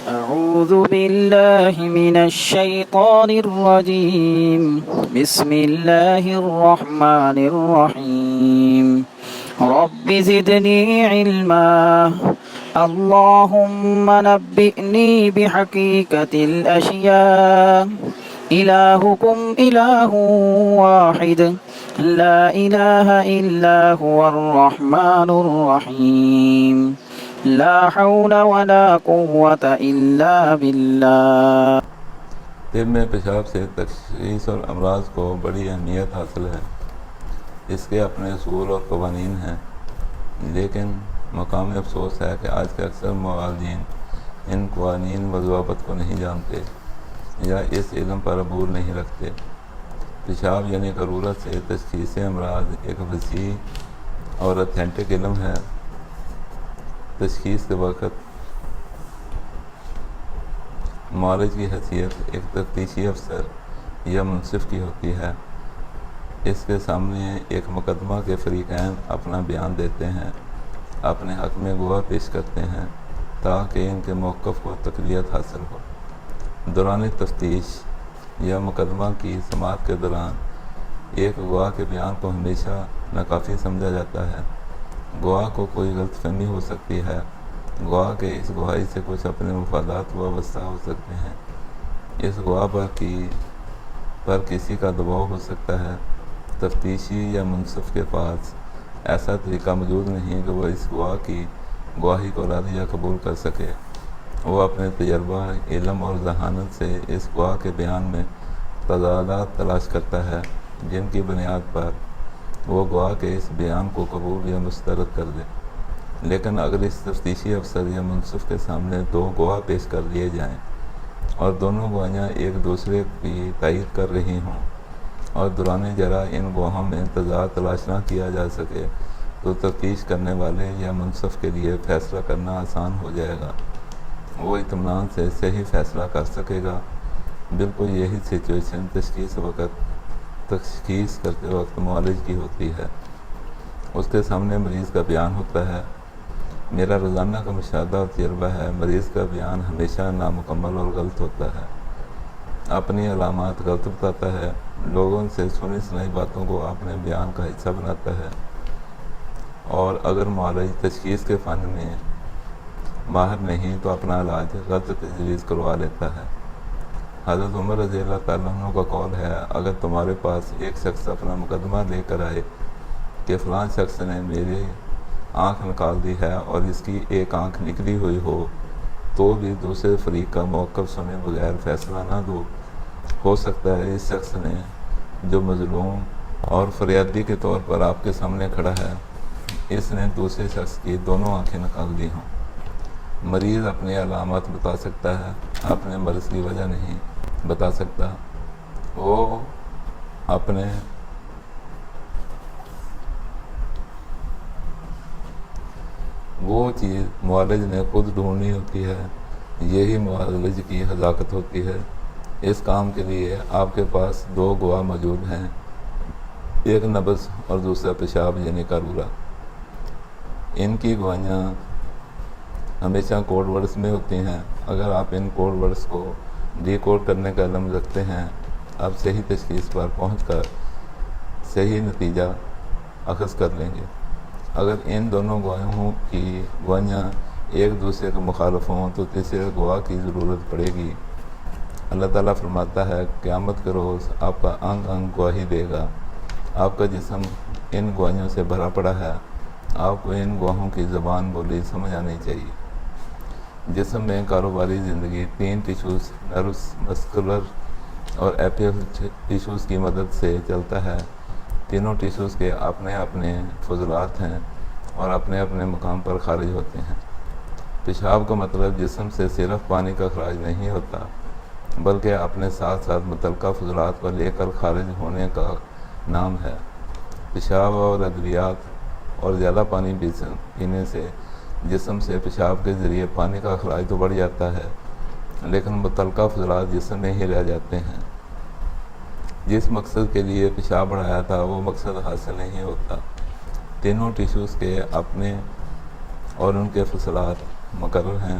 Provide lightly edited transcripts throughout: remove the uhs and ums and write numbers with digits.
أعوذ بالله من الشيطان الرجيم بسم الله الرحمن الرحيم رب زدني علما اللهم نبئني بحقيقة الأشياء إلهكم إله واحد لا إله إلا هو الرحمن الرحيم لا حول ولا قوة إلا بالله۔ طب میں پیشاب سے تشخیص اور امراض کو بڑی اہمیت حاصل ہے۔ اس کے اپنے اصول اور قوانین ہیں، لیکن مقام افسوس ہے کہ آج کے اکثر معالجین ان قوانین و ضوابط کو نہیں جانتے یا اس علم پر عبور نہیں رکھتے۔ پیشاب یعنی ضرورت سے تشخیص امراض ایک وسیع اور اتھینٹک علم ہے۔ تشخیص کے وقت معالج کی حیثیت ایک تفتیشی افسر یا منصف کی ہوتی ہے۔ اس کے سامنے ایک مقدمہ کے فریقین اپنا بیان دیتے ہیں، اپنے حق میں گواہ پیش کرتے ہیں تاکہ ان کے موقف کو تقویت حاصل ہو۔ دوران تفتیش یا مقدمہ کی سماعت کے دوران ایک گواہ کے بیان کو ہمیشہ ناکافی سمجھا جاتا ہے۔ گواہ کو کوئی غلط فہمی ہو سکتی ہے، گواہ کے اس گواہی سے کچھ اپنے مفادات وابستہ ہو سکتے ہیں، اس گواہ پر کسی کا دباؤ ہو سکتا ہے۔ تفتیشی یا منصف کے پاس ایسا طریقہ موجود نہیں کہ وہ اس گواہ کی گواہی کو رد یا قبول کر سکے۔ وہ اپنے تجربہ، علم اور ذہانت سے اس گواہ کے بیان میں تضادات تلاش کرتا ہے جن کی بنیاد پر وہ گواہ کے اس بیان کو قبول یا مسترد کر دے۔ لیکن اگر اس تفتیشی افسر یا منصف کے سامنے دو گواہ پیش کر لیے جائیں اور دونوں گواہیاں ایک دوسرے کی تائید کر رہی ہوں اور دوران جرا ان گواہوں میں تضاد تلاش نہ کیا جا سکے تو تفتیش کرنے والے یا منصف کے لیے فیصلہ کرنا آسان ہو جائے گا۔ وہ اطمینان سے صحیح فیصلہ کر سکے گا۔ بالکل یہی سچویشن تشخیص کرتے وقت معالج کی ہوتی ہے۔ اس کے سامنے مریض کا بیان ہوتا ہے۔ میرا روزانہ کا مشاہدہ اور تجربہ ہے، مریض کا بیان ہمیشہ نامکمل اور غلط ہوتا ہے، اپنی علامات غلط بتاتا ہے، لوگوں سے سنی سنائی باتوں کو اپنے بیان کا حصہ بناتا ہے، اور اگر معالج تشخیص کے فن میں ماہر نہیں تو اپنا علاج غلط تجویز کروا لیتا ہے۔ حضرت عمر رضی اللہ تعالیٰ عنہ کا قول ہے، اگر تمہارے پاس ایک شخص اپنا مقدمہ لے کر آئے کہ فلاں شخص نے میری آنکھ نکال دی ہے اور اس کی ایک آنکھ نکلی ہوئی تو بھی دوسرے فریق کا موقف سنے بغیر فیصلہ نہ دو، ہو سکتا ہے اس شخص نے جو مظلوم اور فریادی کے طور پر آپ کے سامنے کھڑا ہے، اس نے دوسرے شخص کی دونوں آنکھیں نکال دی ہوں۔ مریض اپنی علامات بتا سکتا ہے، اپنے مرض کی وجہ نہیں بتا سکتا۔ وہ چیز معالج نے خود ڈھونڈنی ہوتی ہے، یہی معالج کی حذاقت ہوتی ہے۔ اس کام کے لیے آپ کے پاس دو گواہ موجود ہیں، ایک نبض اور دوسرا پیشاب یعنی قارورہ۔ ان کی گواہیاں ہمیشہ کوڈ ورڈز میں ہوتی ہیں۔ اگر آپ ان کوڈ ورڈز کو ڈی کوڈ کرنے کا علم رکھتے ہیں، آپ صحیح تشخیص پر پہنچ کر صحیح نتیجہ اخذ کر لیں گے۔ اگر ان دونوں گواہوں کی گواہیاں ایک دوسرے کے مخالف ہوں تو تیسرے گواہ کی ضرورت پڑے گی۔ اللہ تعالیٰ فرماتا ہے، قیامت کے روز آپ کا انگ انگ گواہی دے گا۔ آپ کا جسم ان گواہیوں سے بھرا پڑا ہے، آپ کو ان گواہوں کی زبان بولی سمجھ آنی چاہیے۔ جسم میں کاروباری زندگی 3 ٹیشوز نروس، مسکولر اور ایپیفیشل ٹیشوز کی مدد سے چلتا ہے۔ تینوں ٹیشوز کے اپنے اپنے فضلات ہیں اور اپنے اپنے مقام پر خارج ہوتے ہیں۔ پیشاب کا مطلب جسم سے صرف پانی کا اخراج نہیں ہوتا بلکہ اپنے ساتھ ساتھ متعلقہ فضلات کو لے کر خارج ہونے کا نام ہے۔ پیشاب اور ادویات اور زیادہ پانی پینے سے جسم سے پیشاب کے ذریعے پانی کا اخراج تو بڑھ جاتا ہے، لیکن متعلقہ فضلات جسم میں ہی رہ جاتے ہیں۔ جس مقصد کے لیے پیشاب بڑھایا تھا وہ مقصد حاصل نہیں ہوتا۔ تینوں ٹیشوز کے اپنے اور ان کے فضلات مقرر ہیں۔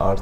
8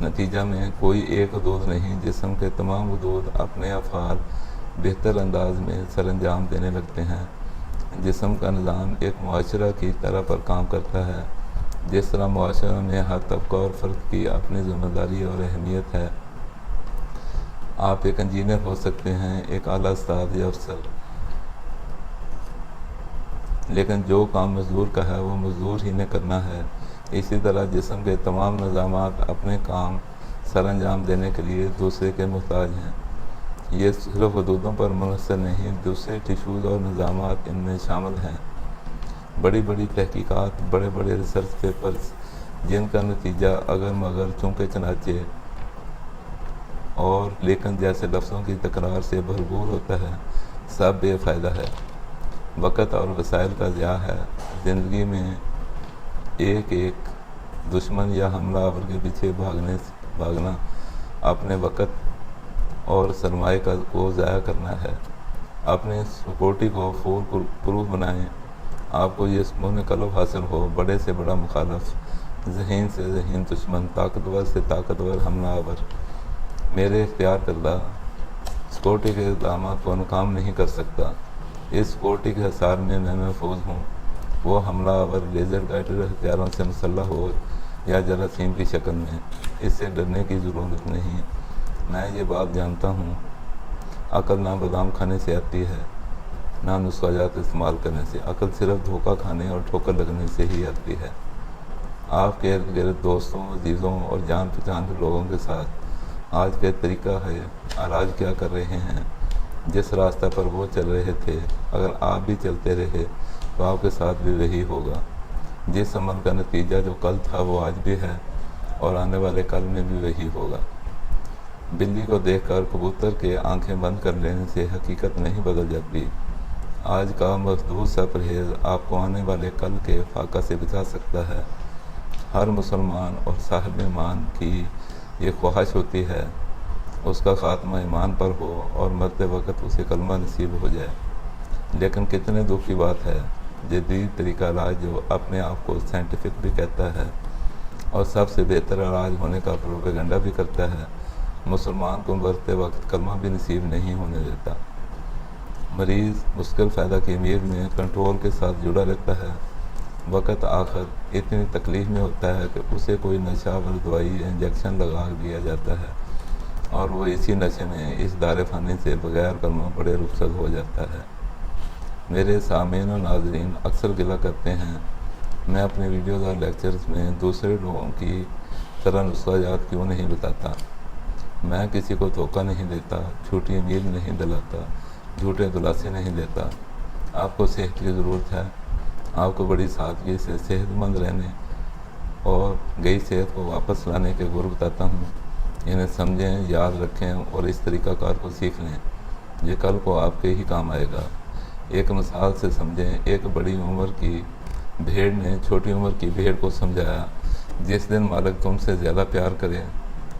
نتیجہ میں کوئی ایک حدود نہیں، جسم کے تمام حدود اپنے افعال بہتر انداز میں سر انجام دینے لگتے ہیں۔ جسم کا نظام ایک معاشرہ کی طرح پر کام کرتا ہے۔ جس طرح معاشرہ میں ہر طبقہ اور فرد کی اپنی ذمہ داری اور اہمیت ہے۔ آپ ایک انجینئر ہو سکتے ہیں، ایک اعلیٰ استاد یا افسر، لیکن جو کام مزدور کا ہے وہ مزدور ہی نے کرنا ہے۔ اسی طرح جسم کے تمام نظامات اپنے کام سر انجام دینے کے لیے دوسرے کے محتاج ہیں۔ یہ صرف حدودوں پر منحصر نہیں، دوسرے ٹیشوز اور نظامات ان میں شامل ہیں۔ بڑی بڑی تحقیقات، بڑے بڑے ریسرچ پیپرز، جن کا نتیجہ اگر مگر چونکہ چنانچہ اور لیکن جیسے لفظوں کی تکرار سے بھرپور ہوتا ہے، سب بے فائدہ ہے، وقت اور وسائل کا ضیاع ہے۔ زندگی میں ایک ایک دشمن یا حملہ آور کے پیچھے بھاگنا اپنے وقت اور سرمایہ کو ضائع کرنا ہے۔ اپنے سکیورٹی کو فول پروف بنائیں۔ آپ کو یہ سکون قلب حاصل ہو، بڑے سے بڑا مخالف، ذہین سے ذہین دشمن، طاقتور سے طاقتور حملہ آور میرے اختیار کردہ سکیورٹی کے اقدامات کو ناکام نہیں کر سکتا۔ اس سکیورٹی کے حصار میں میں محفوظ ہوں، وہ حملہ آور لیزر گائیڈڈ ہتھیاروں سے مسلح ہو یا جراثیم کی شکل میں، اس سے ڈرنے کی ضرورت نہیں۔ میں یہ بات جانتا ہوں، عقل نہ بادام کھانے سے آتی ہے، نہ نسخہ جات استعمال کرنے سے، عقل صرف دھوکہ کھانے اور ٹھوکر لگنے سے ہی آتی ہے۔ آپ کے ارد گرد دوستوں، عزیزوں اور جان پہچان کے لوگوں کے ساتھ آج کے طریقہ ہے علاج کیا کر رہے ہیں، جس راستہ پر وہ چل رہے تھے، اگر آپ بھی چلتے رہے تو آپ کے ساتھ بھی وہی ہوگا۔ جس عمل کا نتیجہ جو کل تھا وہ آج بھی ہے اور آنے والے کل میں بھی وہی ہوگا۔ بلی کو دیکھ کر کبوتر کے آنکھیں بند کر لینے سے حقیقت نہیں بدل جاتی۔ آج کا محدود سا پرہیز آپ کو آنے والے کل کے فاقہ سے بچا سکتا ہے۔ ہر مسلمان اور صاحب ایمان کی یہ خواہش ہوتی ہے، اس کا خاتمہ ایمان پر ہو اور مرتے وقت اسے کلمہ نصیب ہو جائے۔ لیکن کتنے دکھ کی بات ہے، جدید طریقہ علاج جو اپنے آپ کو سائنٹیفک بھی کہتا ہے اور سب سے بہتر علاج ہونے کا پروپیگنڈا بھی کرتا ہے، مسلمان کو مرتے وقت کلمہ بھی نصیب نہیں ہونے دیتا۔ مریض مشکل فائدہ کی امید میں کنٹرول کے ساتھ جڑا رہتا ہے، وقت آخر اتنی تکلیف میں ہوتا ہے کہ اسے کوئی نشہ آور دوائی یا انجیکشن لگا دیا جاتا ہے اور وہ اسی نشے میں اس دار فانی سے بغیر کلمہ پڑھے رخصت ہو جاتا ہے۔ میرے سامعین و ناظرین اکثر گلہ کرتے ہیں، میں اپنے ویڈیوز اور لیکچرز میں دوسرے لوگوں کی طرح نسخہ جات کیوں نہیں بتاتا۔ میں کسی کو دھوکہ نہیں دیتا، جھوٹی امید نہیں دلاتا، جھوٹے دلاسے نہیں دیتا۔ آپ کو صحت کی ضرورت ہے، آپ کو بڑی سادگی سے صحت مند رہنے اور گئی صحت کو واپس لانے کے گر بتاتا ہوں۔ انہیں سمجھیں، یاد رکھیں اور اس طریقہ کار کو سیکھ لیں، یہ کل کو آپ کے ہی کام آئے گا۔ ایک مثال سے سمجھیں، ایک بڑی عمر کی بھیڑ نے چھوٹی عمر کی بھیڑ کو سمجھایا، جس دن مالک تم سے زیادہ پیار کرے،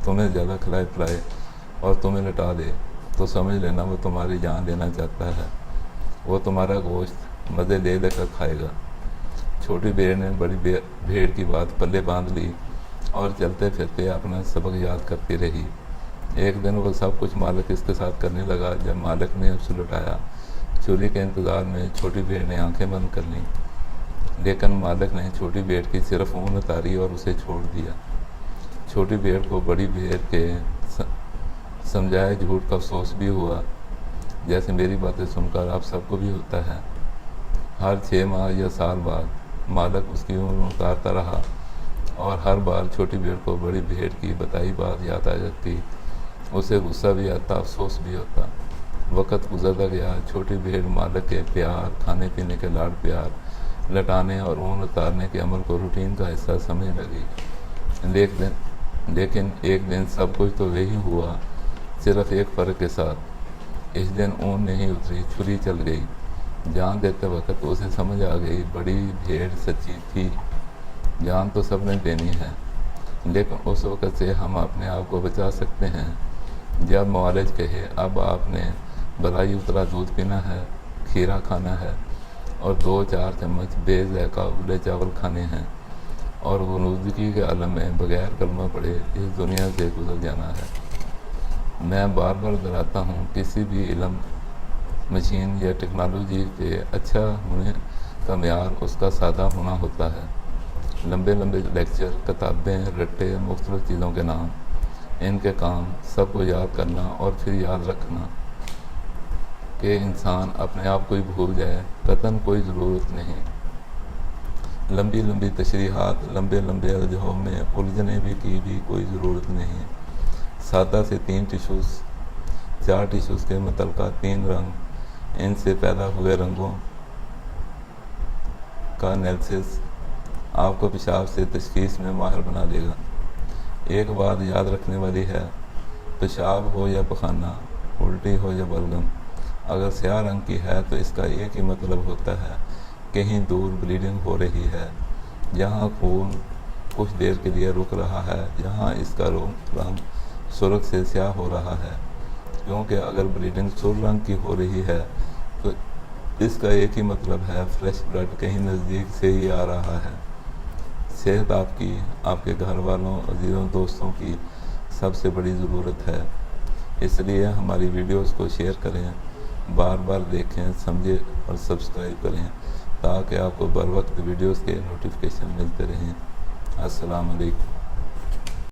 تمہیں زیادہ کھلائے پلائے اور تمہیں لٹا دے تو سمجھ لینا وہ تمہاری جان لینا چاہتا ہے، وہ تمہارا گوشت مزے لے لے کر کھائے گا۔ چھوٹی بھیڑ نے بڑی بھیڑ کی بات پلے باندھ لی اور چلتے پھرتے اپنا سبق یاد کرتی رہی۔ ایک دن وہ سب کچھ مالک اس کے ساتھ کرنے لگا۔ جب مالک نے اسے لٹایا، چوری کے انتظار میں چھوٹی بھیڑ نے آنکھیں بند کر لیں، لیکن مالک نے چھوٹی بھیڑ کی صرف اون اتاری اور اسے چھوڑ دیا۔ چھوٹی بھیڑ کو بڑی بھیڑ کے سمجھائے جھوٹ کا افسوس بھی ہوا، جیسے میری باتیں سن کر آپ سب کو بھی ہوتا ہے۔ ہر 6 ماہ یا سال بعد مالک اس کی اون اتارتا رہا اور ہر بار چھوٹی بھیڑ کو بڑی بھیڑ کی بتائی بات یاد آ جاتی، اسے غصہ بھی آتا، افسوس بھی ہوتا۔ وقت گزرتا گیا، چھوٹی بھیڑ مالک کے پیار، کھانے پینے کے لاڈ پیار، لٹانے اور اون اتارنے کے عمل کو روٹین کا حصہ سمجھنے لگی۔ لیکن ایک دن سب کچھ تو وہی ہوا، صرف ایک فرق کے ساتھ۔ اس دن اون نہیں اتری، چھری چل گئی۔ جان دیتے وقت اسے سمجھ آ گئی بڑی بھیڑ سچی تھی، جان تو سب نے دینی ہے، لیکن اس وقت سے ہم اپنے آپ کو بچا سکتے ہیں جب معالج کہے اب آپ نے بلائی اترا دودھ پینا ہے، کھیرا کھانا ہے اور 2-4 چمچ بے ذائقہ ابلے چاول کھانے ہیں۔ اور غنودگی کے عالم میں بغیر کلمہ پڑھے اس دنیا سے گزر جانا ہے۔ میں بار بار دہراتا ہوں، کسی بھی علم، مشین یا ٹیکنالوجی کے اچھا ہونے کا معیار اس کا سادہ ہونا ہوتا ہے۔ لمبے لمبے لیکچر، کتابیں، رٹے، مختلف چیزوں کے نام، ان کے کام سب کو یاد کرنا اور پھر یاد رکھنا کہ انسان اپنے آپ کو ہی بھول جائے، قطعاً کوئی ضرورت نہیں۔ لمبی لمبی تشریحات، لمبے لمبے الجھوں میں الجھنے کی بھی کوئی ضرورت نہیں۔ سادہ سے 3 ٹیشوز، 4 ٹیشوز کے متعلقہ 3 رنگ، ان سے پیدا ہوئے رنگوں کا انالیسس آپ کو پیشاب سے تشخیص میں ماہر بنا دے گا۔ ایک بات یاد رکھنے والی ہے، پیشاب ہو یا پخانہ، الٹی ہو یا بلغم، اگر سیاہ رنگ کی ہے تو اس کا ایک ہی مطلب ہوتا ہے، کہیں دور بلیڈنگ ہو رہی ہے۔ جہاں خون کچھ دیر کے لیے رک رہا ہے، جہاں اس کا رنگ سرخ سے سیاہ ہو رہا ہے، کیونکہ اگر بلیڈنگ سرخ رنگ کی ہو رہی ہے تو اس کا ایک ہی مطلب ہے، فریش بلڈ کہیں نزدیک سے ہی آ رہا ہے۔ صحت آپ کی، آپ کے گھر والوں، عزیزوں، دوستوں کی سب سے بڑی ضرورت ہے، اس لیے ہماری ویڈیوز کو شیئر کریں، بار بار دیکھیں، سمجھیں اور سبسکرائب کریں تاکہ آپ کو بر وقت ویڈیوز کے نوٹیفیکیشن ملتے رہیں۔ السلام علیکم۔